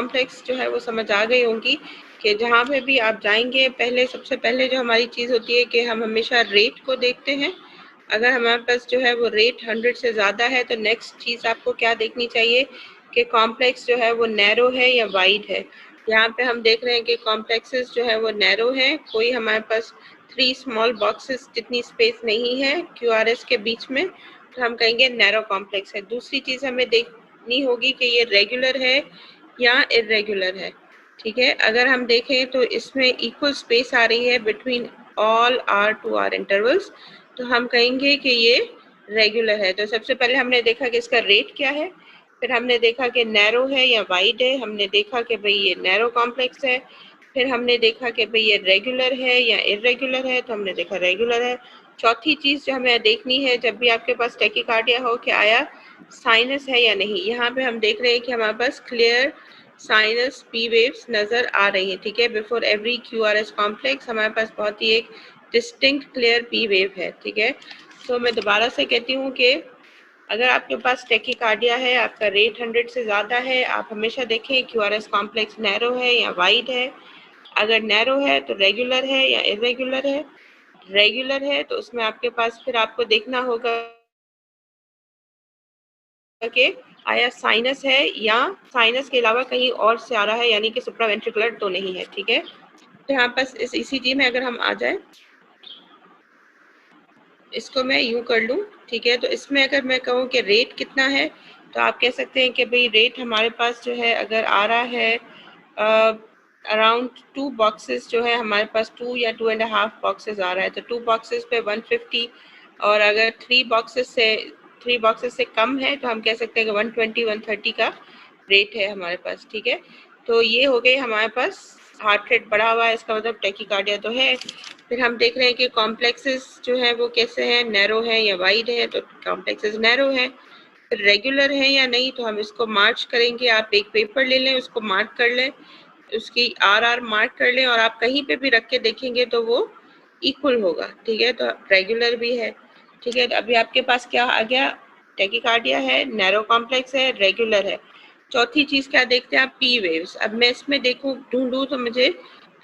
Complex जो है वो समझ आ गई होंगी कि जहाँ पे भी आप जाएंगे पहले सबसे पहले जो हमारी चीज़ होती है कि हम हमेशा रेट को देखते हैं। अगर हमारे पास जो है वो रेट 100 से ज़्यादा है तो नेक्स्ट चीज़ आपको क्या देखनी चाहिए कि कॉम्प्लेक्स जो है वो नैरो है या वाइड है। यहाँ पे हम देख रहे हैं कि कॉम्प्लेक्सेस जो है वो नैरो है, कोई हमारे पास 3 स्मॉल बॉक्सेस जितनी स्पेस नहीं है QRS के बीच में, तो हम कहेंगे नैरो कॉम्प्लेक्स है। दूसरी चीज़ हमें देखनी होगी कि ये रेगुलर है या इरेगुलर है। ठीक है, अगर हम देखें तो इसमें इक्वल स्पेस आ रही है बिटवीन ऑल R2R इंटरवल्स, तो हम कहेंगे कि ये रेगुलर है। तो सबसे पहले हमने देखा कि इसका रेट क्या है, फिर हमने देखा कि नैरो है या वाइड है, हमने देखा कि भाई ये नैरो कॉम्प्लेक्स है, फिर हमने देखा कि भाई ये रेगुलर है या इरेगुलर है, तो हमने देखा रेगुलर है। चौथी चीज़ जो हमें देखनी है जब भी आपके पास टैकीकार्डिया हो कि आया साइनस है या नहीं। यहाँ पे हम देख रहे हैं कि हमारे पास क्लियर साइनस पी वेव्स नज़र आ रही है। ठीक है, बिफोर एवरी QRS कॉम्प्लेक्स हमारे पास बहुत ही एक डिस्टिंक्ट क्लियर पी वेव है। ठीक है, तो मैं दोबारा से कहती हूँ कि अगर आपके पास टैकीकार्डिया है, आपका रेट 100 से ज़्यादा है, आप हमेशा देखें QRS कॉम्प्लेक्स नैरो है या वाइड है। अगर नैरो है तो रेगुलर है या इरेगुलर है। रेगुलर है तो उसमें आपके पास फिर आपको देखना होगा कि आया साइनस है या साइनस के अलावा कहीं और से आ रहा है, यानी कि सुप्रावेंट्रिकुलर तो नहीं है। ठीक है, तो यहाँ पास इस ECG में अगर हम आ जाए, इसको मैं यूं कर लूं। ठीक है, तो इसमें अगर मैं कहूँ कि रेट कितना है, तो आप कह सकते हैं कि भाई रेट हमारे पास जो है अगर आ रहा है अराउंड 2 बॉक्सेस जो है हमारे पास 2 या 2.5 बॉक्सेस आ रहा है, तो 2 बॉक्सेस पे 150, और अगर 3 बॉक्सेस से कम है तो हम कह सकते हैं कि 120-130 का रेट है हमारे पास। ठीक है, तो ये हो गई हमारे पास हार्ट रेट बढ़ा हुआ है, इसका मतलब टैकीकार्डिया तो है। फिर हम देख रहे हैं कि कॉम्प्लेक्सेस जो है वो कैसे हैं, नैरो है या वाइड है, तो कॉम्प्लेक्सेस नैरो है। फिर रेगुलर है या नहीं, तो हम इसको मार्च करेंगे। आप एक पेपर ले लें, उसको मार्क कर लें, उसकी RR मार्क कर लें, और आप कहीं पे भी रख के देखेंगे तो वो इक्वल होगा। ठीक है, तो रेगुलर भी है। ठीक है, तो अभी आपके पास क्या आ गया, टैकीकार्डिया है, नैरो कॉम्प्लेक्स है, रेगुलर है। चौथी चीज क्या देखते हैं आप, पी वेव्स। अब मैं इसमें देखूं ढूंढूं तो मुझे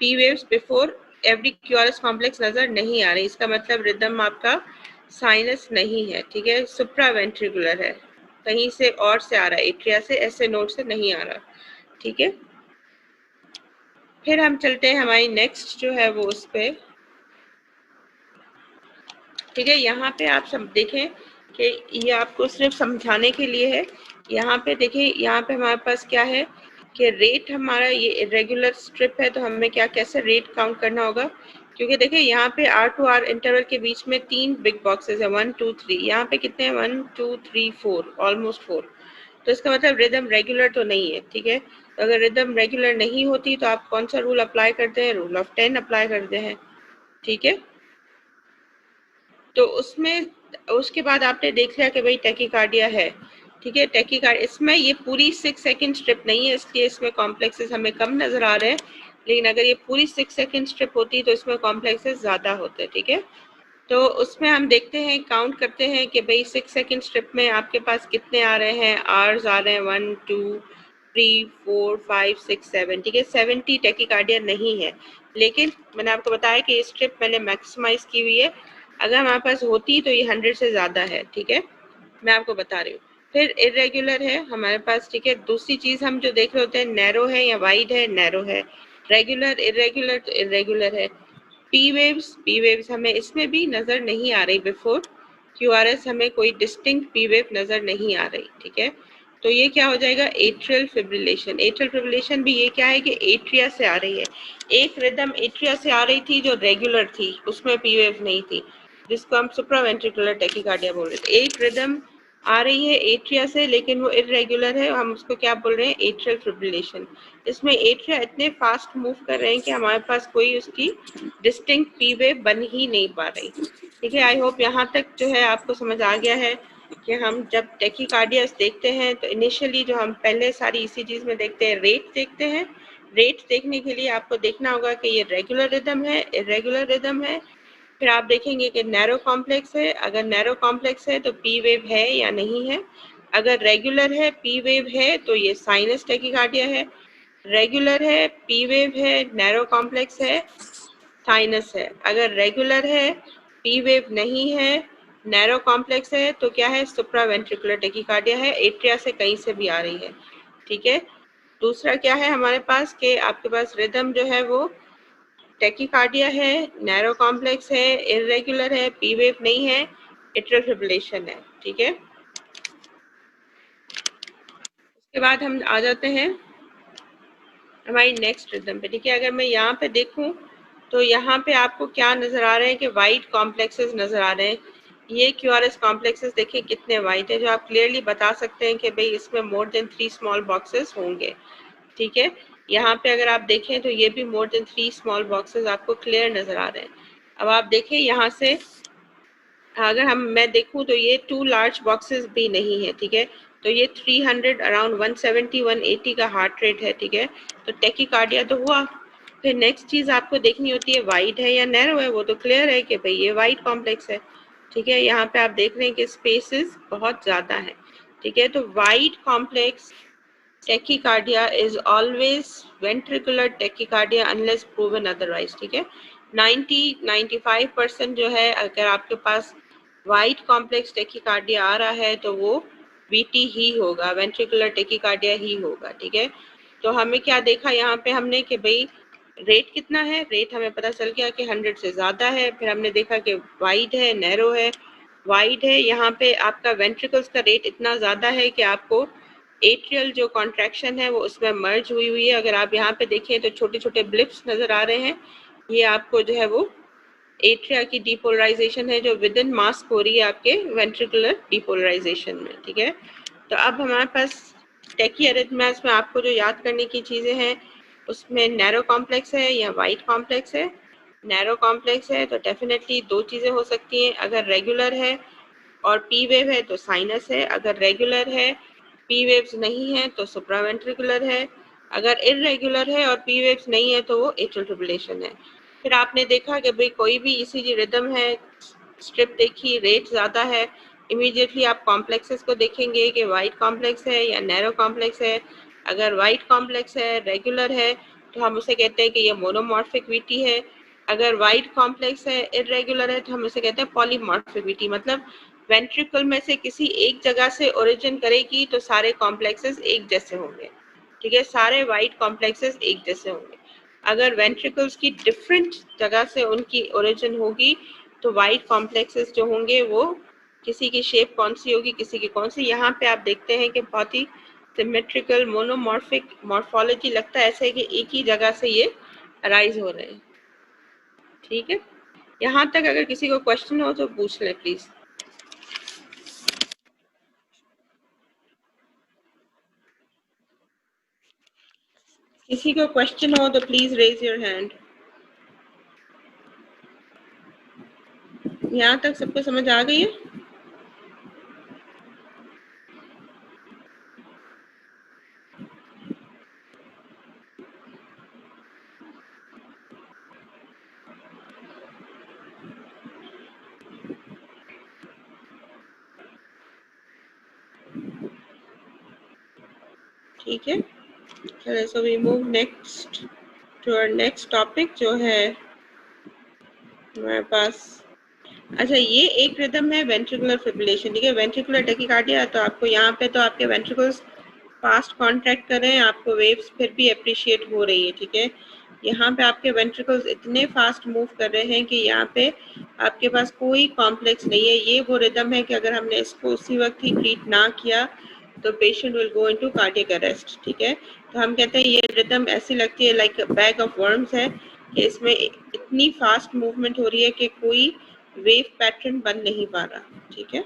P waves before every QRS complex नजर नहीं आ रही, इसका मतलब रिदम आपका साइनस नहीं है। ठीक है, सुप्रावेंट्रिकुलर है, कहीं से और से आ रहा है, एट्रिया से, ऐसे नोड से नहीं आ रहा। ठीक है, फिर हम चलते हैं हमारी नेक्स्ट जो है वो उस पे। ठीक है, यहाँ पे आप सब देखें कि ये आपको सिर्फ समझाने के लिए है। यहाँ पे देखिए, यहाँ पे हमारे पास क्या है कि रेट हमारा ये इरेगुलर स्ट्रिप है, तो हमें क्या कैसे रेट काउंट करना होगा, क्योंकि देखिए यहाँ पे R2R इंटरवल के बीच में 3 बिग बॉक्सेस है, 1 2 3। यहाँ पे कितने हैं, 1 2 3 4, ऑलमोस्ट 4। तो इसका मतलब रिदम रेगुलर तो नहीं है। ठीक है, तो अगर रिदम रेगुलर नहीं होती तो आप कौन सा रूल अप्लाई करते हैं, रूल ऑफ 10 अप्लाई करते हैं। ठीक है, तो उसमें उसके बाद आपने देख लिया कि भाई टैकीकार्डिया है। ठीक है, टैकीकार्डिया इसमें ये पूरी 6 सेकंड स्ट्रिप नहीं है, इसलिए इसमें कॉम्प्लेक्सेस हमें कम नजर आ रहे हैं, लेकिन अगर ये पूरी 6 सेकंड स्ट्रिप होती तो इसमें कॉम्प्लेक्सेस ज्यादा होते। ठीक है, तो उसमें हम देखते हैं, काउंट करते हैं कि भाई 6 सेकंड स्ट्रिप में आपके पास कितने आ रहे हैं, आर्स आ रहे हैं 1 2 3 4 5 6 7। ठीक है, 70 टैकीकार्डिया नहीं है, लेकिन मैंने आपको बताया कि ये स्ट्रिप मैंने मैक्सिमाइज की हुई है, अगर हमारे पास होती तो ये 100 से ज्यादा है। ठीक है, मैं आपको बता रही हूँ। फिर इरेगुलर है हमारे पास। ठीक है, दूसरी चीज हम जो देख रहे होते हैं, नैरो है या वाइड है, नैरो है। रेगुलर इरेगुलर तो इरेगुलर है। पी वेव्स हमें इसमें भी नजर नहीं आ रही, बिफोर QRS हमें कोई डिस्टिंक्ट पी वेव नजर नहीं आ रही। ठीक है, तो ये क्या हो जाएगा, एट्रियल फिब्रिलेशन। एट्रियल फिब्रिलेशन भी ये क्या है कि एट्रिया से आ रही है। एक रिदम एट्रिया से आ रही थी जो रेगुलर थी, उसमें पी वेव नहीं थी, जिसको हम सुप्रावेंट्रिकुलर टैकीकार्डिया बोल रहे थे। एक रिदम आ रही है एट्रिया से, लेकिन वो इरेगुलर है, हम उसको क्या बोल रहे हैं, एट्रियल फिब्रिलेशन। इसमें एट्रिया इतने फास्ट मूव कर रहे हैं कि हमारे पास कोई उसकी डिस्टिंक्ट पी वेव बन ही नहीं पा रही। ठीक है, आई होप यहाँ तक जो है आपको समझ आ गया है कि हम जब टैकीकार्डियास देखते हैं तो इनिशियली जो हम पहले सारी ECGs में देखते हैं, रेट देखते हैं। रेट देखने के लिए आपको देखना होगा कि ये रेगुलर रिदम है, इरेगुलर रिदम है। फिर आप देखेंगे कि नैरो कॉम्प्लेक्स है, अगर नैरो कॉम्प्लेक्स है तो पी वेव है या नहीं है। अगर रेगुलर है, पी वेव है, तो ये साइनस टैकीकार्डिया है। रेगुलर है, पी वेव है, नैरो कॉम्प्लेक्स है, साइनस है। अगर रेगुलर है, पी वेव नहीं है, नैरो कॉम्प्लेक्स है, तो क्या है, सुप्रावेंट्रिकुलर टेकिकार्डिया है, एट्रिया से कहीं से भी आ रही है। ठीक है। दूसरा क्या है हमारे पास कि आपके पास रिदम जो है वो टेकिकार्डिया है, नैरो कॉम्प्लेक्स है, इरेगुलर है, पी वेव नहीं है, एट्रियल फिब्रिलेशन है। ठीक है। उसके बाद हम आ जाते हैं हमारी नेक्स्ट रिदम पे। ठीक है। अगर मैं यहाँ पे देखूं तो यहाँ पे आपको क्या नजर आ रहे हैं कि वाइट कॉम्प्लेक्सेस नजर आ रहे हैं। ये क्यूआरएस कॉम्प्लेक्सेस देखिए कितने वाइट है, जो आप क्लियरली बता सकते हैं कि भाई इसमें मोर देन 3 स्मॉल बॉक्सेस होंगे। ठीक है। यहाँ पे अगर आप देखें तो ये भी मोर देन 3 स्मॉल बॉक्सेस आपको क्लियर नजर आ रहे हैं। अब आप देखें यहाँ से अगर मैं देखूं तो ये 2 लार्ज बॉक्सेस भी नहीं है। ठीक है। तो ये 300 अराउंड 170 180 का हार्ट रेट है। ठीक है। तो टेकिकार्डिया तो हुआ। फिर नेक्स्ट चीज आपको देखनी होती है वाइड है या नैरो है। वो तो क्लियर है कि भाई ये वाइड कॉम्प्लेक्स है। ठीक है। यहाँ पे आप देख रहे हैं कि स्पेसेस बहुत ज्यादा है। ठीक है। तो wide complex tachycardia is always ventricular tachycardia unless proven otherwise। ठीक है। 90-95% जो है अगर आपके पास वाइट कॉम्प्लेक्स टेकिकार्डिया आ रहा है तो वो वीटी ही होगा, वेंट्रिकुलर टेकिकार्डिया ही होगा। ठीक है। तो हमें क्या देखा यहाँ पे हमने कि भाई रेट कितना है, रेट हमें पता चल गया कि 100 से ज्यादा है। फिर हमने देखा कि वाइड है, नैरो है, वाइड है। यहाँ पे आपका वेंट्रिकल्स का रेट इतना ज्यादा है कि आपको एट्रियल जो कॉन्ट्रैक्शन है वो उसमें मर्ज हुई हुई है। अगर आप यहाँ पे देखें तो छोटे छोटे ब्लिप्स नजर आ रहे हैं। ये आपको जो है वो एट्रिया की डिपोलराइजेशन है जो विद इन मास्क हो रही है आपके वेंट्रिकुलर डिपोलराइजेशन में। ठीक है। तो अब हमारे पास टेकी अरिथमियास में आपको जो याद करने की चीजें हैं उसमें नैरो कॉम्प्लेक्स है या वाइट कॉम्प्लेक्स है। नैरो कॉम्प्लेक्स है तो डेफिनेटली दो चीजें हो सकती हैं, अगर रेगुलर है और पी वेव है तो साइनस है, अगर रेगुलर है पी वेव्स नहीं है तो सुप्रावेंट्रिकुलर है, अगर इरेगुलर है और पी वेव्स नहीं है तो वो एट्रियल फिब्रिलेशन है। फिर आपने देखा कि भाई कोई भी ईसीजी रिदम है, स्ट्रिप देखी, रेट ज्यादा है, इमीडिएटली आप कॉम्प्लेक्सेस को देखेंगे कि वाइट कॉम्प्लेक्स है या नैरो कॉम्प्लेक्स है। अगर वाइट कॉम्प्लेक्स है, रेगुलर है, तो हम उसे कहते हैं कि ये मोनोमॉर्फिक वीटी है। अगर वाइट कॉम्प्लेक्स है, इरेगुलर है, तो हम उसे कहते हैं पॉलीमॉर्फिक वीटी। मतलब वेंट्रिकल में से किसी एक जगह से ओरिजिन करेगी तो सारे कॉम्प्लेक्सेस एक जैसे होंगे। ठीक है। सारे वाइट कॉम्प्लेक्सेस एक जैसे होंगे। अगर वेंट्रिकल्स की डिफरेंट जगह से उनकी ओरिजिन होगी तो वाइट कॉम्प्लेक्सेस जो होंगे वो किसी की शेप कौन सी होगी, किसी की कौन सी। यहाँ पे आप देखते हैं कि बहुत ही सिमेट्रिकल मोनोमॉर्फिक मॉर्फोलॉजी, लगता है ऐसे कि एक ही जगह से ये अराइज हो रहे हैं। ठीक है। यहाँ तक अगर किसी को क्वेश्चन हो तो पूछ लें प्लीज। किसी को क्वेश्चन हो तो प्लीज रेज योर हैंड। यहाँ तक सबको समझ आ गई है? ठीक है। चलिए, so we move next to our next topic जो है हमारे पास। अच्छा, ये एक रिदम है वेंट्रिकुलर फिब्रिलेशन। ठीक है। वेंट्रिकुलर टेकिकार्डिया, तो आपको यहाँ पे तो आपके वेंट्रिकल्स फास्ट कॉन्ट्रैक्ट कर रहे हैं, आपको वेव्स फिर भी अप्रिशिएट हो रही है। ठीक है। यहाँ पे आपके वेंट्रिकल्स इतने फास्ट मूव कर रहे हैं कि यहाँ पे आपके पास कोई कॉम्प्लेक्स नहीं है। ये वो रिदम है कि अगर हमने इसको उसी वक्त ही ट्रीट ना किया तो patient will go into cardiac arrest. ठीक है। तो हम कहते हैं ये रिदम ऐसी लगती है लाइक बैग ऑफ वर्म्स है कि इसमें इतनी फास्ट मूवमेंट हो रही है कि कोई वेव पैटर्न बन नहीं पा रहा। ठीक है।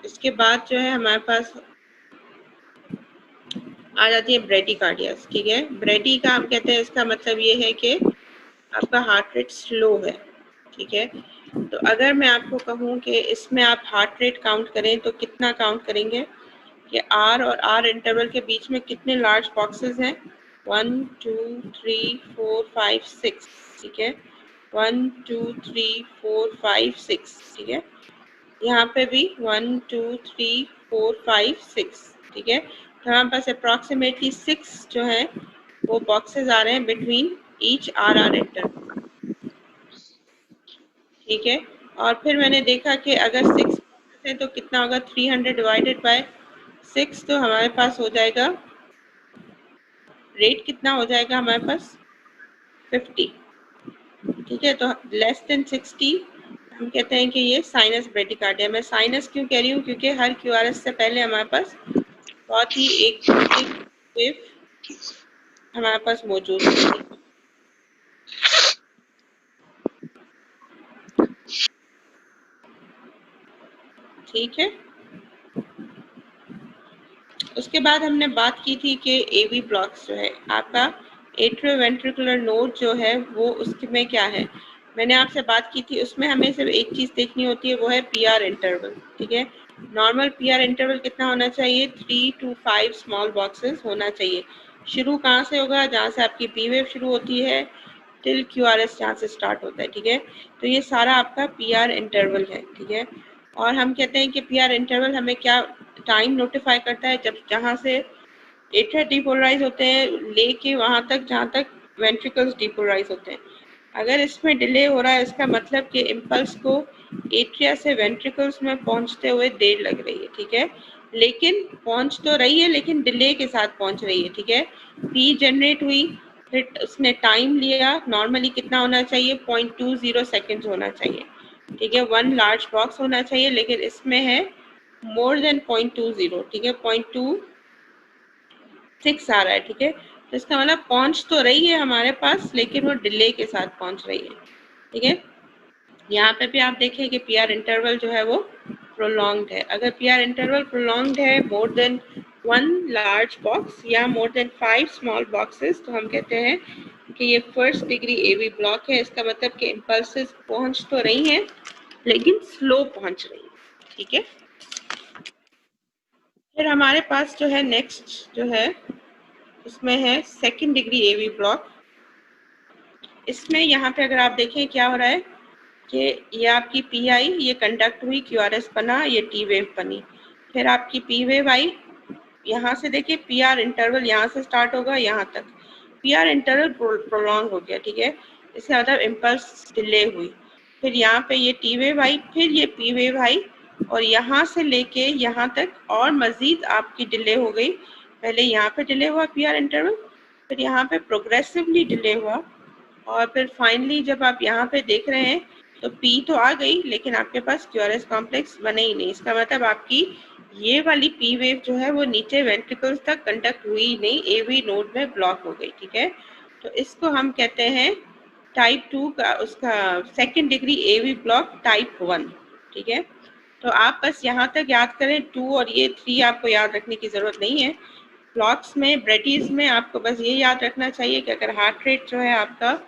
इसके बाद जो है हमारे पास आ जाती है ब्रेडिकार्डियास। ठीक है। ब्रेडी का हम कहते हैं, इसका मतलब ये है कि आपका हार्ट रेट स्लो है। ठीक है। तो अगर मैं आपको कहूँ कि इसमें आप हार्ट रेट काउंट करें तो कितना काउंट करेंगे कि आर और आर इंटरवल के बीच में कितने लार्ज बॉक्सेस हैं? 1 2 3 4 5 6। ठीक है। 1 2 3 4 5 6। ठीक है। यहाँ पे भी 1 2 3 4 5 6। ठीक है। तो हमारे पास अप्रॉक्सीमेटली 6 जो है वो बॉक्सेस आ रहे हैं बिटवीन ईच आर इंटरवल, ठीक है। और फिर मैंने देखा कि अगर 6 है तो कितना होगा, 300 डिवाइडेड बाय 6, तो हमारे पास हो जाएगा रेट कितना हो जाएगा हमारे पास 50, ठीक है। तो लेस देन 60 हम कहते हैं कि ये साइनस ब्रेडिकार्डिया। मैं साइनस क्यों कह रही हूँ, क्योंकि हर क्यूआरएस से पहले हमारे पास बहुत ही एक वेव हमारे पास मौजूद होती है। ठीक है, उसके बाद हमने बात की थी कि एवी ब्लॉक्स जो है आपका एट्रियोवेंट्रिकुलर नोड जो है वो उसमें क्या है, मैंने आपसे बात की थी। उसमें हमें सिर्फ एक चीज देखनी होती है, वो है पीआर इंटरवल, ठीक है। नॉर्मल पीआर इंटरवल कितना होना चाहिए, 3 to 5 स्मॉल बॉक्सेस होना चाहिए। शुरू कहाँ से होगा, जहाँ से आपकी पी वेव शुरू होती है टिल क्यूआरएस जहाँ से स्टार्ट होता है, ठीक है। तो ये सारा आपका पीआर इंटरवल है, ठीक है। और हम कहते हैं कि पीआर इंटरवल हमें क्या टाइम नोटिफाई करता है, जब जहाँ से एट्रिया डिपोलराइज होते हैं लेके वहाँ तक जहाँ तक वेंट्रिकल्स डिपोलराइज होते हैं। अगर इसमें डिले हो रहा है, इसका मतलब कि इम्पल्स को एट्रिया से वेंट्रिकल्स में पहुँचते हुए देर लग रही है, ठीक है। लेकिन पहुँच तो रही है, लेकिन डिले के साथ पहुँच रही है, ठीक है। पी जनरेट हुई, फिर उसने टाइम लिया, नॉर्मली कितना होना चाहिए, 0.20 सेकेंड्स होना चाहिए, ठीक है। 1 लार्ज बॉक्स होना चाहिए, लेकिन इसमें है मोर देन 0.20, ठीक है, 0.26 आ रहा है, ठीक है। तो इसका मतलब पहुंच तो रही है हमारे पास, लेकिन वो डिले के साथ पहुंच रही है, ठीक है। यहाँ पे भी आप देखें कि पीआर इंटरवल जो है वो प्रोलॉन्ग्ड है। अगर पीआर इंटरवल प्रोलॉन्ग्ड है मोर देन 1 लार्ज बॉक्स या मोर देन 5 स्मॉल बॉक्सेस, तो हम कहते हैं कि ये फर्स्ट डिग्री एवी ब्लॉक है। इसका मतलब कि इम्पल्सेस पहुंच तो रही हैं, लेकिन स्लो पहुंच रही है, ठीक है। फिर हमारे पास जो है नेक्स्ट जो है उसमें है सेकंड डिग्री एवी ब्लॉक। इसमें यहाँ पे अगर आप देखें क्या हो रहा है कि ये आपकी पी आई, ये कंडक्ट हुई, क्यू आर एस बना, ये टी वेव बनी, फिर आपकी पी वेव आई। यहाँ से देखिए पी आर इंटरवल यहाँ से स्टार्ट होगा यहाँ तक, पी आर इंटरवल प्रोलॉन्ग हो गया, ठीक है। इसका मतलब इम्पल्स डिले हुई, फिर यहाँ पे ये टी वेव आई, फिर ये पी वेव आई, और यहाँ से लेके यहाँ तक और मजीद आपकी डिले हो गई। पहले यहाँ पे डिले हुआ पी आर इंटरवल, फिर यहाँ पे प्रोग्रेसिवली डिले हुआ, और फिर फाइनली जब आप यहाँ पे देख रहे हैं तो पी तो आ गई, लेकिन आपके पास क्यूआरएस कॉम्प्लेक्स बने ही नहीं। इसका मतलब आपकी ये वाली पी वेव जो है वो नीचे वेंट्रिकल्स तक कंडक्ट हुई नहीं, एवी नोड में ब्लॉक हो गई, ठीक है। तो इसको हम कहते हैं टाइप 2 का, उसका second degree AV block type 1, ठीक है। तो आप बस यहाँ तक याद करें, 2 और ये 3 आपको याद रखने की जरूरत नहीं है। ब्लॉक्स में, ब्रेडीज में आपको बस ये याद रखना चाहिए कि अगर हार्ट रेट जो है आपका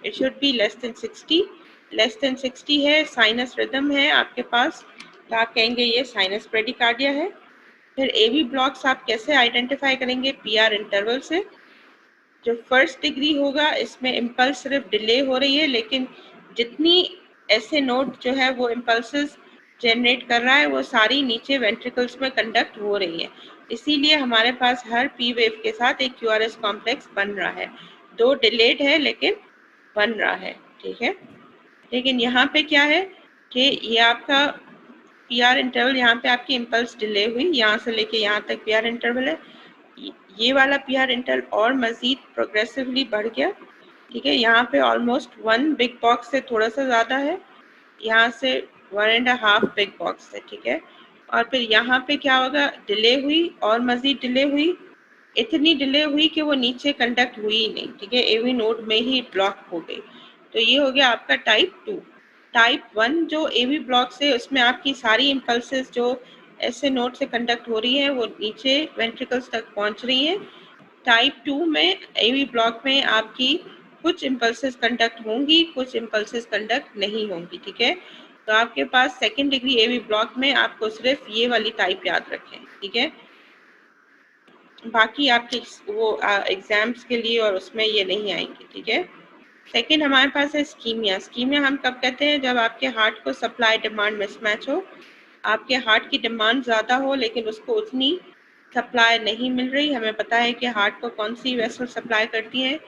it should be less than 60, less than 60 है, साइनस रिदम है आपके पास, तो आप कहेंगे ये साइनस ब्रेडिकार्डिया है। फिर एवी ब्लॉक्स आप कैसे आइडेंटिफाई करेंगे, पीआर इंटरवल से। जो फर्स्ट डिग्री होगा इसमें इम्पल्स सिर्फ डिले हो रही है, लेकिन जितनी ऐसे नोड जो है वो इम्पल्सेस जनरेट कर रहा है वो सारी नीचे वेंट्रिकल्स में कंडक्ट हो रही है। इसीलिए हमारे पास हर पी वेव के साथ एक क्यूआरएस कॉम्प्लेक्स बन रहा है, दो डिलेड है लेकिन बन रहा है, ठीक है। लेकिन यहाँ पे क्या है कि ये आपका पीआर इंटरवल, यहाँ पे आपकी इम्पल्स डिले हुई, यहाँ से लेके यहाँ तक पीआर इंटरवल है। ये वाला पीआर इंटरवल और मजीद प्रोग्रेसिवली बढ़ गया, ठीक है। यहाँ पे ऑलमोस्ट 1 बिग बॉक्स से थोड़ा सा ज़्यादा है, यहाँ से 1.5 बिग बॉक्स है, ठीक है। और फिर यहाँ पे क्या होगा, डिले हुई और मजीद डिले हुई, इतनी डिले हुई कि वो नीचे कंडक्ट हुई ही नहीं, ठीक है, एवी नोड में ही ब्लॉक हो गई। तो ये हो गया आपका टाइप 2। टाइप 1 जो एवी ब्लॉक से, उसमें आपकी सारी इम्पल्सेस जो ऐसे नोड से कंडक्ट हो रही है वो नीचे वेंट्रिकल्स तक पहुंच रही है। टाइप 2 में एवी ब्लॉक में आपकी कुछ इम्पल्सेस कंडक्ट होंगी, कुछ इम्पल्सेस कंडक्ट नहीं होंगी, ठीक है। तो आपके पास सेकेंड डिग्री एवी ब्लॉक में आपको सिर्फ ये वाली टाइप याद रखें, ठीक है। बाकी आपके वो एग्जाम्स के लिए और उसमें ये नहीं आएंगे, ठीक है। सेकेंड हमारे पास है स्कीमिया। स्कीमिया हम कब कहते हैं, जब आपके हार्ट को सप्लाई डिमांड मिसमैच हो, आपके हार्ट की डिमांड ज़्यादा हो लेकिन उसको उतनी सप्लाई नहीं मिल रही, हमें पता है कि हार्ट को कौन सी वेसल सप्लाई करती है,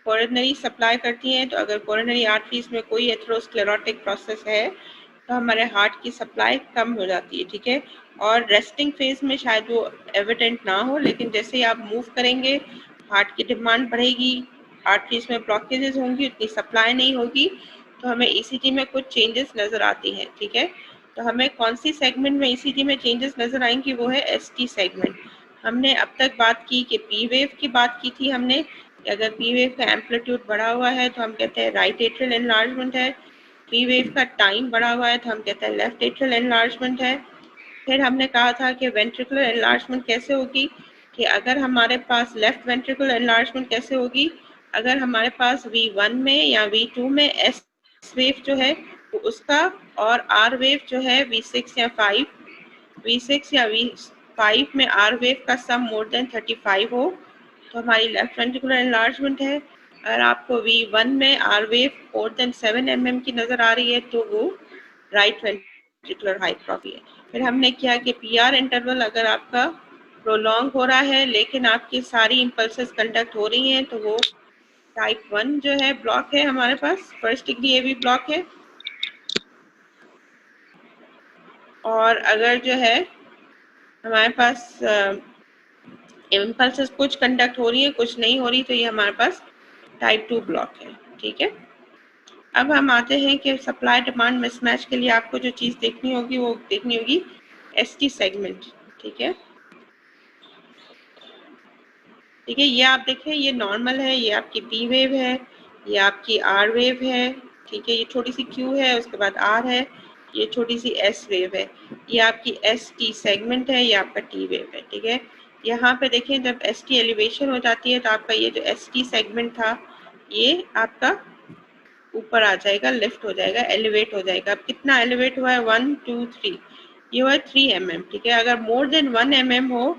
कोरोनरी सप्लाई करती हैं। तो अगर कोरोनरी आर्टरीज में कोई एथेरोस्क्लेरोटिक प्रोसेस है तो हमारे हार्ट की सप्लाई कम हो जाती है, ठीक है। और रेस्टिंग फेज में शायद वो एविडेंट ना हो, लेकिन जैसे ही आप मूव करेंगे हार्ट की डिमांड बढ़ेगी, आर्टरीज में ब्लॉकेजेस होंगी, उतनी सप्लाई नहीं होगी, तो हमें ईसीजी में कुछ चेंजेस नजर आती हैं, ठीक है। तो हमें कौन सी सेगमेंट में ईसीजी में चेंजेस नजर आएंगी, वो है एसटी सेगमेंट। हमने अब तक बात की कि पी वेव की बात की थी हमने, अगर पी वेव का एम्पलीट्यूड बढ़ा हुआ है तो हम कहते हैं राइट एट्रियल एनलार्जमेंट है, पी वेव का टाइम बढ़ा हुआ है तो हम कहते हैं लेफ्ट एट्रियल एनलार्जमेंट है। फिर हमने कहा था कि वेंट्रिकुलर एनलार्जमेंट कैसे होगी, कि अगर हमारे पास लेफ्ट वेंट्रिकुलर एनलार्जमेंट कैसे होगी, अगर हमारे पास V1 में या V2 में एस वेव जो है वो उसका और आर वेव जो है V6 या 5, V6 या V5 में आर वेव का सम मोर देन 35 हो तो हमारी लेफ्ट वेंट्रिकुलर एनलार्जमेंट है। अगर आपको V1 में R wave more than 7 mm की नजर आ रही है तो वो राइट वेंट्रिकुलर हाइपरट्रॉफी है। फिर हमने किया कि पीआर इंटरवल अगर आपका प्रोलॉन्ग हो रहा है लेकिन आपकी सारी इम्पल्सेस कंडक्ट हो रही हैं तो वो टाइप 1 जो है ब्लॉक है, हमारे पास फर्स्ट डिग्री एवी ब्लॉक है। और अगर जो है हमारे पास इम्पल्सेस कुछ कंडक्ट हो रही है कुछ नहीं हो रही तो ये हमारे पास टाइप 2 ब्लॉक है, ठीक है। अब हम आते हैं कि सप्लाई डिमांड मिसमैच के लिए आपको जो चीज़ देखनी होगी वो देखनी होगी एसटी सेगमेंट, ठीक है। ठीक है, ये आप देखें ये नॉर्मल है, ये आपकी पी वेव है, ये आपकी आर वेव है, ठीक है। ये छोटी सी क्यू है, उसके बाद आर है, ये छोटी सी एस वेव है, ये आपकी एस टी सेगमेंट है, ये आपका टी वेव है, ठीक है। यहाँ पे देखें जब एस टी एलिवेशन हो जाती है तो आपका ये जो एस टी सेगमेंट था ये आपका ऊपर आ जाएगा, लिफ्ट हो जाएगा, एलिवेट हो जाएगा। अब कितना एलिवेट हुआ है, 1 2 3, ये हुआ 3 mm, ठीक है। अगर मोर देन 1 mm हो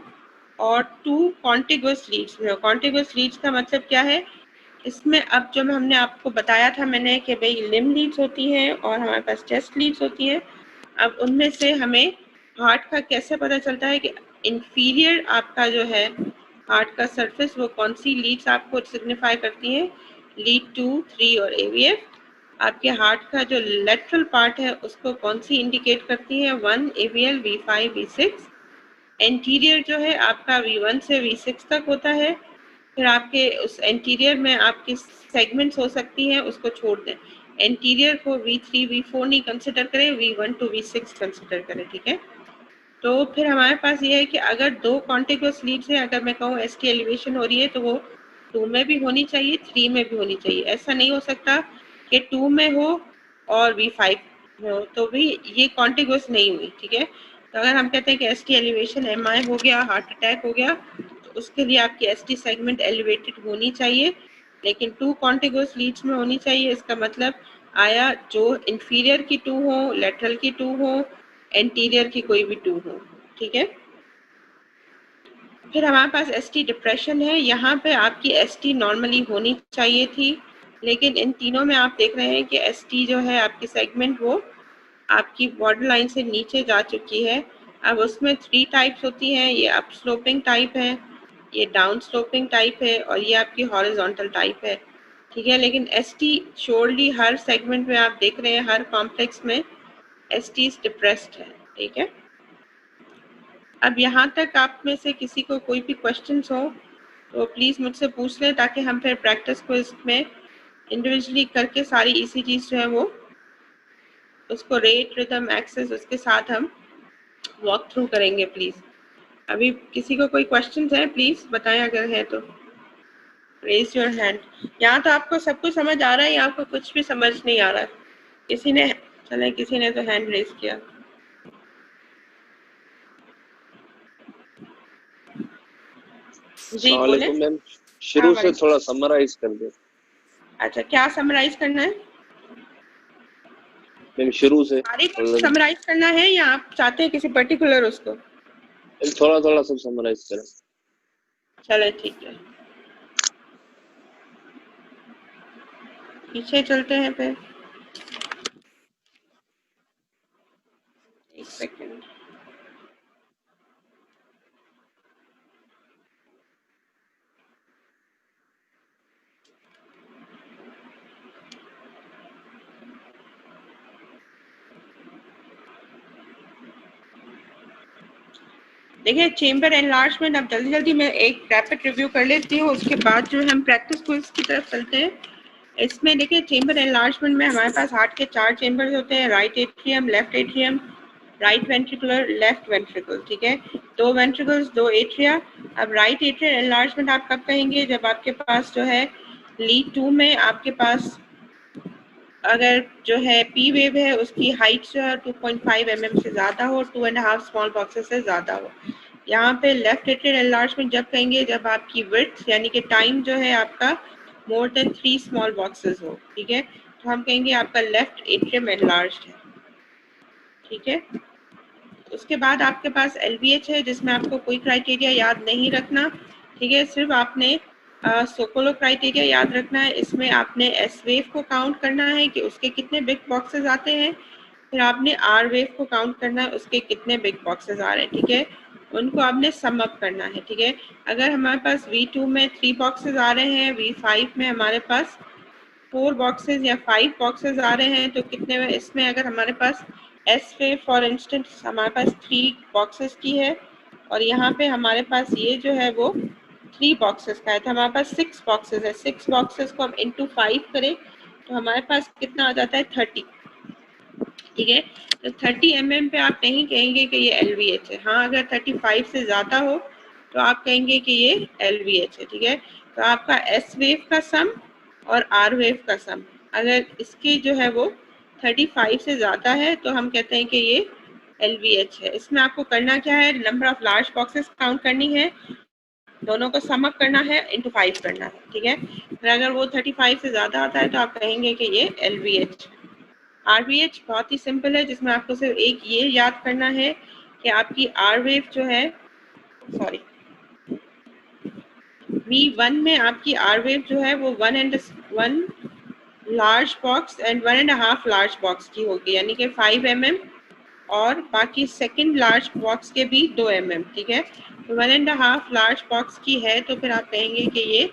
और 2 कॉन्टिगुअस लीड्स में हो, कॉन्टिगुअस लीड्स का मतलब क्या है, इसमें अब जो हमने आपको बताया था मैंने कि भाई लिम लीड्स होती हैं और हमारे पास चेस्ट लीड्स होती हैं। अब उनमें से हमें हार्ट का कैसे पता चलता है कि इंफीरियर आपका जो है हार्ट का सरफेस वो कौन सी लीड्स आपको सिग्निफाई करती हैं, लीड 2 3 और एवीएफ। आपके हार्ट का जो लेटरल पार्ट है उसको कौन सी इंडिकेट करती है, 1 एवीएल V5 V6। एंटीरियर जो है आपका V1 से V6 तक होता है। फिर आपके उस एंटीरियर में आपकी सेगमेंट्स हो सकती हैं, उसको छोड़ दें, एंटीरियर को V3 V4 नहीं कंसिडर करें, V1 to V6 कंसिडर करें, ठीक है। तो फिर हमारे पास ये है कि अगर दो कॉन्टिगुअस लीड्स हैं, अगर मैं कहूँ एसटी एलिवेशन हो रही है तो वो 2 में भी होनी चाहिए 3 में भी होनी चाहिए। ऐसा नहीं हो सकता कि 2 में हो और V5 में हो तो भी ये कॉन्टिगुअस नहीं हुई, ठीक है। तो अगर हम कहते हैं कि एसटी एलिवेशन एमआई हो गया, हार्ट अटैक हो गया, तो उसके लिए आपकी एसटी सेगमेंट एलिवेटेड होनी चाहिए, लेकिन 2 कॉन्टिगुअस लीड्स में होनी चाहिए। इसका मतलब आया जो इंफीरियर की 2 हो, लेटरल की 2 हो, एंटीरियर की कोई भी 2 हो, ठीक है। फिर हमारे पास एसटी डिप्रेशन है, यहाँ पे आपकी एसटी नॉर्मली होनी चाहिए थी, लेकिन इन तीनों में आप देख रहे हैं कि एसटी जो है आपकी सेगमेंट वो आपकी बॉर्डर लाइन से नीचे जा चुकी है। अब उसमें 3 टाइप्स होती हैं, ये अप स्लोपिंग टाइप है, ये डाउन स्लोपिंग टाइप है और ये आपकी हॉरिजॉन्टल टाइप है, ठीक है। लेकिन एसटी श्योरली हर सेगमेंट में आप देख रहे हैं, हर कॉम्प्लेक्स में एसटी डिप्रेस्ड है, ठीक है। अब यहाँ तक आप में से किसी को कोई भी क्वेश्चंस हो तो प्लीज़ मुझसे पूछ लें, ताकि हम फिर प्रैक्टिस को इसमें इंडिविजुअली करके सारी ईसीजीज जो है वो उसको रेट रिदम एक्सेस उसके साथ हम वॉक थ्रू करेंगे। प्लीज़ अभी किसी को कोई क्वेश्चंस है प्लीज़ बताएं, अगर है तो रेज योर हैंड। यहाँ तो आपको सब कुछ समझ आ रहा है या आपको कुछ भी समझ नहीं आ रहा है? किसी ने, चले किसी ने तो हैंड रेज किया। जी बोले। मैम, हाँ शुरू से भाई, थोड़ा समराइज कर दे। अच्छा क्या समराइज करना है? मैम शुरू से सारी समराइज करना है या आप चाहते हैं किसी पर्टिकुलर उसको? थोड़ा थोड़ा सब समराइज करें। चले ठीक है, पीछे चलते हैं फिर। एक सेकेंड। देखिए चेम्बर एनलार्जमेंट, अब जल्दी जल्दी मैं एक रैपिड रिव्यू कर लेती हूँ, उसके बाद जो हम प्रैक्टिस क्विज की तरफ चलते हैं। इसमें देखिए चेम्बर एनलार्जमेंट में हमारे पास हार्ट के 4 चेम्बर्स होते हैं, right atrium, left atrium, right ventricular, left ventricle, ठीक है, 2 वेंट्रिकल्स 2 एट्रिया। अब राइट एट्रियल एनलार्जमेंट आप कब कहेंगे, जब आपके पास जो है लीड 2 में आपके पास अगर जो है पी वेव है उसकी हाइट जो है 2.5 mm से ज़्यादा हो, 2.5 स्मॉल बॉक्सेस से ज़्यादा हो। यहाँ पे लेफ्ट एट्रियल एनलार्जमेंट जब कहेंगे जब आपकी विड्थ यानी कि टाइम जो है आपका मोर देन 3 स्मॉल बॉक्सेस हो, ठीक है, तो हम कहेंगे आपका लेफ्ट एट्रियम एनलार्ज्ड है, ठीक है। उसके बाद आपके पास LVH है जिसमें आपको कोई क्राइटेरिया याद नहीं रखना, ठीक है, सिर्फ आपने सोकोलो क्राइटेरिया याद रखना है। इसमें आपने एस वेव को काउंट करना है कि उसके कितने बिग बॉक्सेस आते हैं, फिर आपने आर वेव को काउंट करना है उसके कितने बिग बॉक्सेस आ रहे हैं, ठीक है, उनको आपने सम अप करना है, ठीक है। अगर हमारे पास V2 में 3 बॉक्सेस आ रहे हैं, V5 में हमारे पास 4 बॉक्सेस या 5 बॉक्सेस आ रहे हैं, तो कितने में इसमें अगर हमारे पास एस वेव फॉर इंस्टेंस हमारे पास 3 बॉक्सेस की है और यहाँ पे हमारे पास ये जो है वो 3 बॉक्सेस का है, तो हमारे पास 6 बॉक्सेस है। 6 बॉक्सेस को हम इंटू 5 करें तो हमारे पास कितना आ जाता है 30, ठीक है। तो 30 mm पे आप नहीं कहेंगे कि ये LVH है। हाँ, अगर 35 से ज़्यादा हो तो आप कहेंगे कि ये LVH है, ठीक है। तो आपका S वेव का सम और R वेव का सम अगर इसकी जो है वो 35 से ज़्यादा है तो हम कहते हैं कि ये LVH है। इसमें आपको करना क्या है, number of large boxes count करनी है, दोनों को सम अप करना है, इंटू 5 करना है, ठीक है। फिर अगर वो 35 से ज़्यादा आता है तो आप कहेंगे कि ये LVH। RVH बहुत ही सिंपल है, जिसमें आपको सिर्फ एक ये याद करना है कि आपकी R वेव जो है, सॉरी, V1 में आपकी R वेव जो है वो 1 large box and 1.5 large box की होगी, यानी कि 5 mm और बाकी सेकंड लार्ज बॉक्स के भी 2 mm, ठीक है। तो 1.5 लार्ज बॉक्स की है तो फिर आप कहेंगे कि ये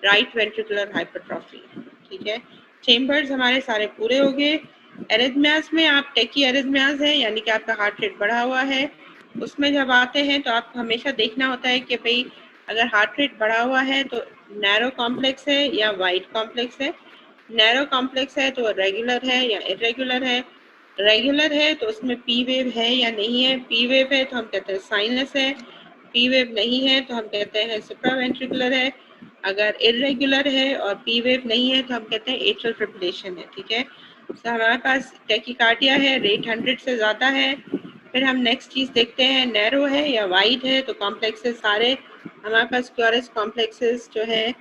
राइट वेंट्रिकुलर हाइपरट्रॉफी, ठीक है। चेम्बर्स हमारे सारे पूरे हो गए। एरिथमियाज में आप टेकी एरिथमियाज है, यानी कि आपका हार्ट रेट बढ़ा हुआ है, उसमें जब आते हैं तो आपको हमेशा देखना होता है कि भाई अगर हार्ट रेट बढ़ा हुआ है तो नैरो कॉम्प्लेक्स है या वाइड कॉम्प्लेक्स है। नैरो कॉम्प्लेक्स है तो रेगुलर है या इरेगुलर है। रेगुलर है तो उसमें पी वेव है या नहीं है, पी वेव है तो हम कहते हैं साइनस है, पी वेव नहीं है तो हम कहते हैं सुप्रावेंट्रिकुलर है। अगर इरेगुलर है और पी वेव नहीं है तो हम कहते हैं एट्रियल फिब्रिलेशन है, ठीक है। तो हमारे पास टैकीकार्डिया है, रेट 100 से ज़्यादा है। फिर हम नेक्स्ट चीज़ देखते हैं, नैरो है या वाइड है, तो कॉम्प्लेक्सेस सारे हमारे पास क्यूआरएस कॉम्प्लेक्सेस जो है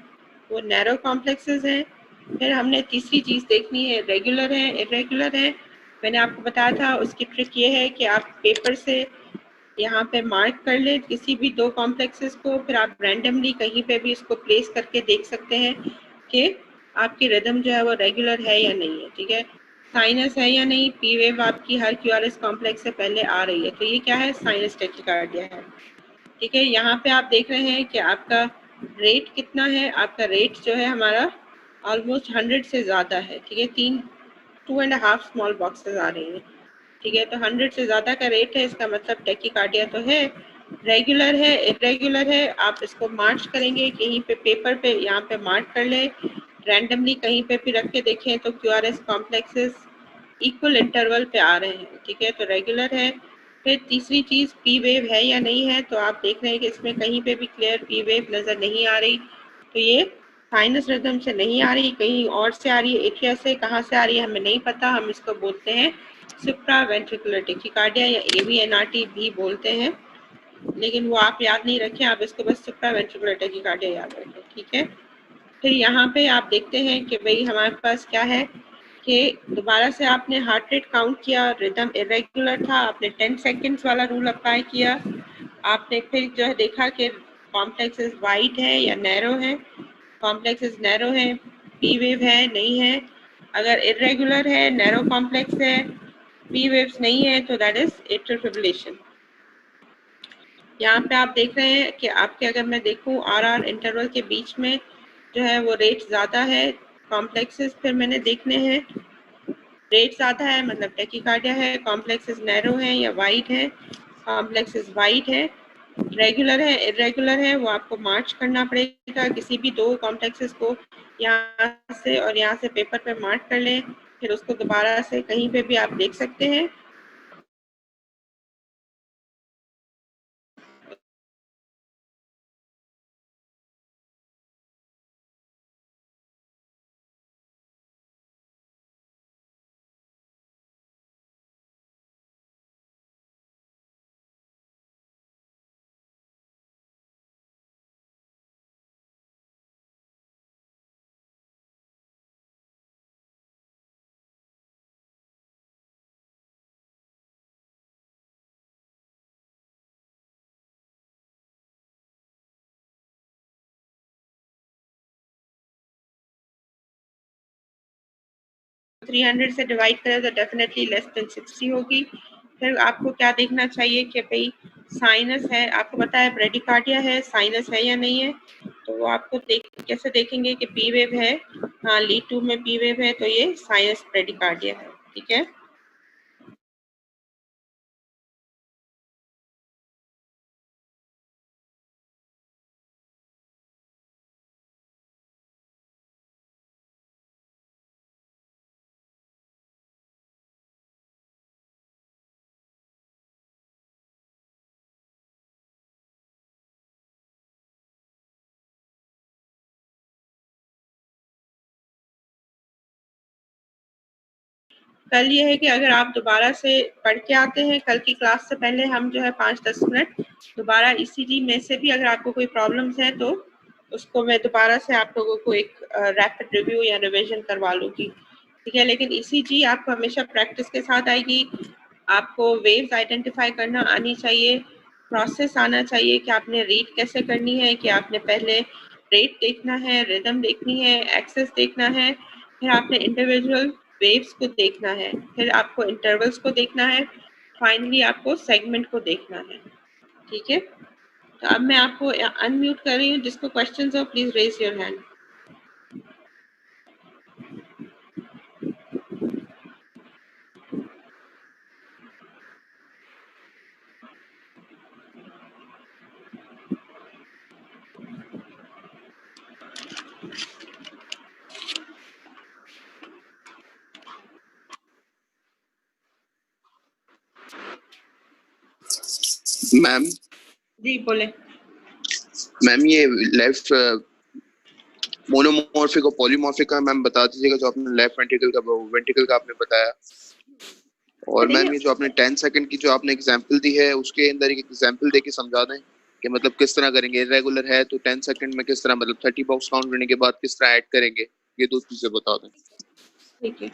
वो नैरो कॉम्प्लेक्सेस हैं। फिर हमने तीसरी चीज़ देखनी है, रेगुलर है इरेगुलर है। मैंने आपको बताया था उसकी ट्रिक ये है कि आप पेपर से यहाँ पे मार्क कर ले किसी भी 2 कॉम्प्लेक्सेस को, फिर आप रैंडमली कहीं पे भी इसको प्लेस करके देख सकते हैं कि आपकी रिदम जो है वो रेगुलर है या नहीं है, ठीक है, साइनस है या नहीं, पी वेव आपकी हर क्यूआरएस कॉम्प्लेक्स से पहले आ रही है, तो ये क्या है, साइनस टैकीकार्डिया है, ठीक है। यहाँ पे आप देख रहे हैं कि आपका रेट कितना है, आपका रेट जो है हमारा ऑलमोस्ट 100 से ज़्यादा है, ठीक है, 2.5 स्मॉल बॉक्सेस आ रही हैं, ठीक है। तो 100 से ज़्यादा का रेट है, इसका मतलब टैकीकार्डिया तो है। रेगुलर है इरेगुलर है, आप इसको मार्च करेंगे कहीं पे पेपर पे, यहाँ पे मार्क कर ले, रैंडमली कहीं पे भी रख के देखें तो क्यूआरएस कॉम्प्लेक्सेस इक्वल इंटरवल पे आ रहे हैं, ठीक है, तो रेगुलर है। फिर तीसरी चीज़ पी वेव है या नहीं है, तो आप देख रहे हैं कि इसमें कहीं पे भी क्लियर पी वेव नज़र नहीं आ रही, तो ये साइनस रिदम से नहीं आ रही, कहीं और से आ रही है, एट्रिया से, कहाँ से आ रही है हमें नहीं पता, हम इसको बोलते हैं सुप्रावेंट्रिकुलर टैकीकार्डिया या AVNRT भी बोलते हैं, लेकिन वो आप याद नहीं रखें, आप इसको बस सुप्रावेंट्रिकुलर टैकीकार्डिया याद रखें, ठीक है। फिर यहाँ पे आप देखते हैं कि भाई हमारे पास क्या है कि दोबारा से आपने हार्ट रेट काउंट किया, रिदम इरेगुलर था, आपने 10 सेकेंड्स वाला रूल अप्लाई किया, आपने फिर जो है देखा कि कॉम्प्लेक्सेस वाइड है या नैरो है, कॉम्प्लेक्सेस नैरो है, पी वेव है नहीं है, अगर इरेगुलर है नैरो कॉम्प्लेक्स है पी वेव्स नहीं है तो दैट इज एट्रियल फिब्रिलेशन। यहाँ पे आप देख रहे हैं कि आपके अगर मैं देखूं आर इंटरवल के बीच में जो है वो रेट ज़्यादा है, कॉम्प्लेक्सेस फिर मैंने देखने हैं, रेट ज़्यादा है मतलब टैकीकार्डिया है, कॉम्प्लेक्सेस नैरो है या वाइड है, कॉम्प्लेक्सेस वाइड है, रेगुलर है इरेगुलर है वो आपको मार्च करना पड़ेगा। किसी भी दो कॉम्प्लेक्सेस को यहाँ से और यहाँ से पेपर पे मार्क कर लें, फिर उसको दोबारा से कहीं पे भी आप देख सकते हैं। थ्री 300 से डिवाइड करें तो डेफिनेटली लेस देन 60 होगी। फिर आपको क्या देखना चाहिए कि भाई साइनस है, आपको पता है ब्रेडिकार्डिया है, साइनस है या नहीं है। तो वो आपको कैसे देखेंगे कि पी वेव है, हाँ लीड 2 में पी वेव है तो ये साइनस ब्रेडिकार्डिया है। ठीक है, कल ये है कि अगर आप दोबारा से पढ़ के आते हैं, कल की क्लास से पहले हम जो है 5-10 मिनट दोबारा ईसीजी में से भी अगर आपको कोई प्रॉब्लम्स है तो उसको मैं दोबारा से आप लोगों को एक रैपिड रिव्यू या रिवीजन करवा लूंगी। ठीक है, लेकिन ईसीजी आपको हमेशा प्रैक्टिस के साथ आएगी। आपको वेव्स आइडेंटिफाई करना आनी चाहिए, प्रोसेस आना चाहिए कि आपने रीड कैसे करनी है, कि आपने पहले रेट देखना है, रिदम देखनी है, एक्सेस देखना है, फिर आपने इंडिविजुअल वेव्स को देखना है, फिर आपको इंटरवल्स को देखना है, फाइनली आपको सेगमेंट को देखना है। ठीक है, तो अब मैं आपको अनम्यूट कर रही हूँ। जिसको क्वेश्चंस हो please raise your hand. Ma'am जी बोले। मैम ये लेफ्ट मोनोमॉर्फिक और पॉलीमॉर्फिक का मैम बता दीजिएगा, जो आपने लेफ्ट वेंट्रिकल का आपने बताया। और मैम ये जो आपने 10 सेकंड की जो आपने एग्जांपल दी है उसके अंदर एक एग्जांपल देके समझा दें कि मतलब किस तरह करेंगे। इरेगुलर है तो 10 सेकंड में किस तरह, मतलब 30 बॉक्स काउंट करने के बाद किस तरह ऐड करेंगे, ये दो चीजें बता दें। ठीक है,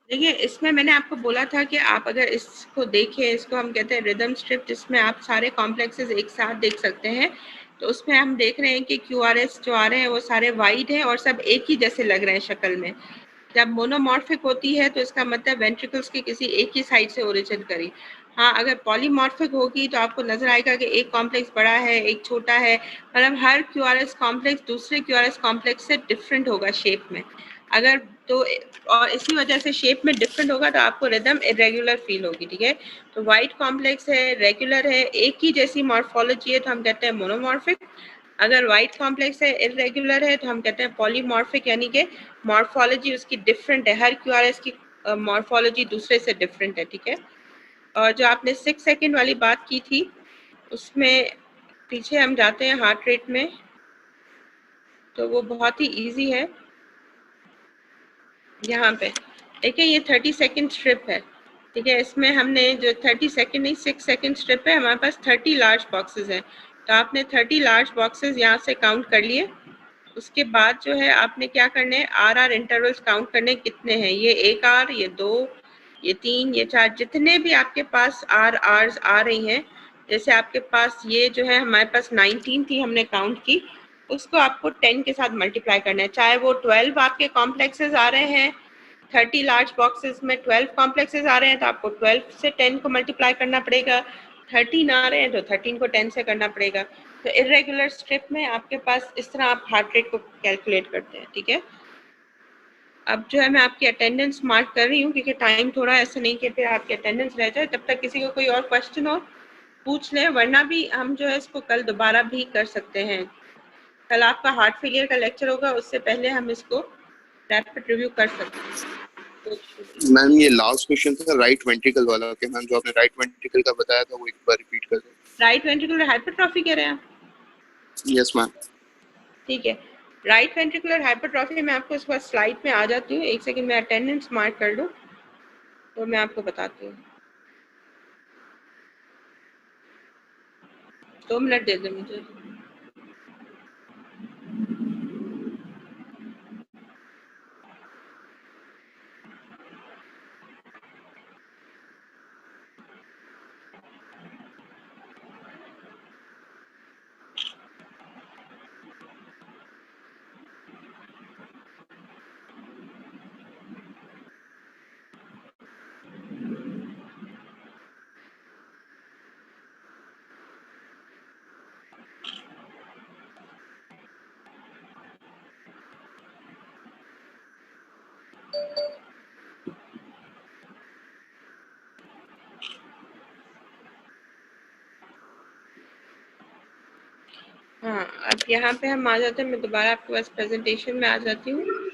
देखिए इसमें मैंने आपको बोला था कि आप अगर इसको देखें, इसको हम कहते हैं रिदम स्ट्रिप, जिसमें आप सारे कॉम्प्लेक्सेस एक साथ देख सकते हैं। तो उसमें हम देख रहे हैं कि क्यूआरएस जो आ रहे हैं वो सारे वाइड हैं और सब एक ही जैसे लग रहे हैं शक्ल में। जब मोनोमॉर्फिक होती है तो इसका मतलब वेंट्रिकल्स की किसी एक ही साइड से ओरिजिन करी। हाँ, अगर पॉलीमॉर्फिक होगी तो आपको नजर आएगा कि एक कॉम्प्लेक्स बड़ा है, एक छोटा है, मतलब हर क्यूआरएस कॉम्प्लेक्स दूसरे क्यूआरएस कॉम्प्लेक्स से डिफरेंट होगा शेप में। अगर तो और इसी वजह से शेप में डिफरेंट होगा तो आपको रिदम इरेगुलर फील होगी। ठीक है, तो वाइट कॉम्प्लेक्स है, रेगुलर है, एक ही जैसी मॉर्फोलॉजी है तो हम कहते हैं मोनोमॉर्फिक। अगर वाइट कॉम्प्लेक्स है, इरेगुलर है, तो हम कहते हैं पॉलीमॉर्फिक, यानी कि मॉर्फोलॉजी उसकी डिफरेंट है, हर क्यूआरएस की मॉर्फोलॉजी दूसरे से डिफरेंट है। ठीक है, और जो आपने 6 सेकंड वाली बात की थी उसमें पीछे हम जाते हैं हार्ट रेट में, तो वो बहुत ही इजी है। यहाँ पे देखिए ये 30 सेकंड स्ट्रिप है। ठीक है, इसमें हमने जो 30 सेकंड नहीं 6 सेकंड स्ट्रिप है, हमारे पास 30 लार्ज बॉक्सेस हैं। तो आपने 30 लार्ज बॉक्सेस यहाँ से काउंट कर लिए। उसके बाद जो है आपने क्या करने हैं, आर इंटरवल्स काउंट करने कितने हैं, ये 1 आर, ये 2, ये 3, ये 4, जितने भी आपके पास आर्स आ रही हैं। जैसे आपके पास ये जो है हमारे पास 19 थी, हमने काउंट की, उसको आपको 10 के साथ मल्टीप्लाई करना है। चाहे वो 12 आपके कॉम्प्लेक्सेस आ रहे हैं, 30 लार्ज बॉक्सेस में 12 कॉम्प्लेक्सेस आ रहे हैं तो आपको 12 से 10 को मल्टीप्लाई करना पड़ेगा। 13 आ रहे हैं तो 13 को 10 से करना पड़ेगा। तो इरेगुलर स्ट्रिप में आपके पास इस तरह आप हार्ट रेट को कैलकुलेट करते हैं। ठीक है, अब जो है मैं आपकी अटेंडेंस मार्क कर रही हूँ, क्योंकि टाइम थोड़ा ऐसा नहीं कि फिर आपकी अटेंडेंस रह जाए। तब तक किसी को कोई और क्वेश्चन हो पूछ ले, वरना भी हम जो है इसको कल दोबारा भी कर सकते हैं। कल आपका हार्ट फेलियर का लेक्चर होगा, उससे पहले हम इसको रैपिड रिव्यू कर सकते हैं। मैम ये लास्ट क्वेश्चन था राइट वेंट्रिकल वाला, कि मैम जो आपने राइट वेंट्रिकल का बताया था वो एक बार रिपीट कर दें। राइट वेंट्रिकुलर हाइपरट्रॉफी कह रहे हैं आप? Yes ma'am. ठीक है, राइट वेंट्रिकुलर हाइपरट्रॉफी मैं आपको इस बार स्लाइड में आ जाती हूँ। एक सेकंड में अटेंडेंस मार्क कर लूँ तो मैं आपको बताती हूँ। 2 मिनट दे दो मुझे। हाँ, अब यहाँ पे हम आ जाते हैं, मैं दोबारा आपके पास प्रेजेंटेशन में आ जाती हूँ।